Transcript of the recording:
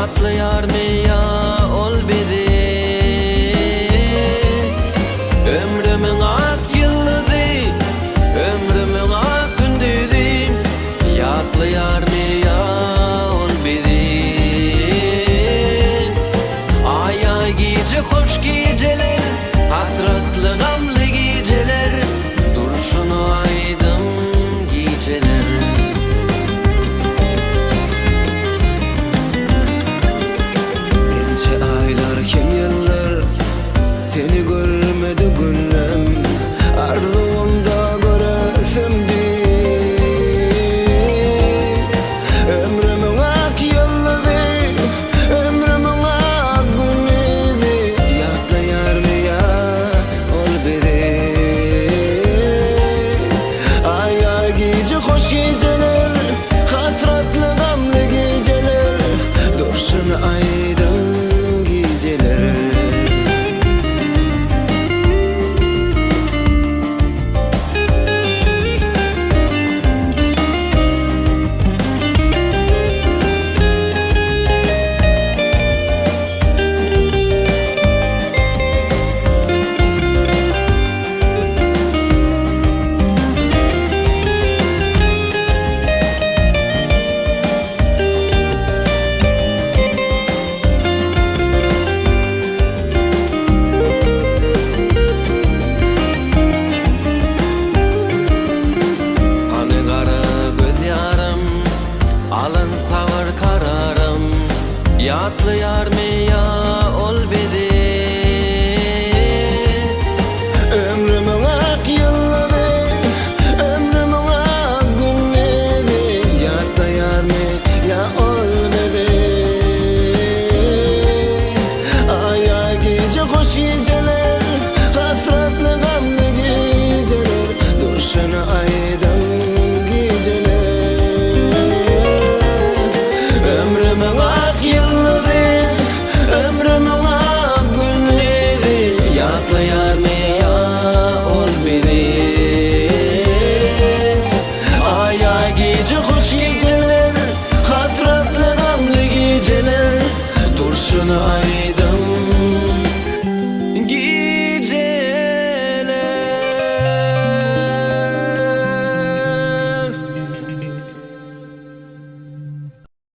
Yatlayar mı ya ol bedi. Ömrümün ak yıllıdı, ömrümün ak gündüdü. Yatlayar mı ya ol bedi. Aya gece hoş geceler, hasratlı gamlı geceler, duruşunu aydım geceler. Nece aylar kim yıllar seni görmedi günlem, arzumda göresimdi. Ömrümün ak yıllıdı, ömrümün ak günüydü. Yatlayar mı ya ol bedi. Ay ay gece hoş geceler, hasratlı gamlı geceler, dursun aydın geceler. Alın savur kararım, yatlayar mı ya ol bedi. Ömrümün ak yıllıdı, ömrümün ak günüydü. Yatlayar mı ya ol bedi. Ay ay gece hoş geceler, hasratlı gamlı geceler, dursun aydın geceler. Ömrümün ak yıllıdı, ömrümün ak günüydü. Yatlayar mı ya ol bedi. Ay ay gece hoş geceler, hasratlı gamlı geceler, dursun ay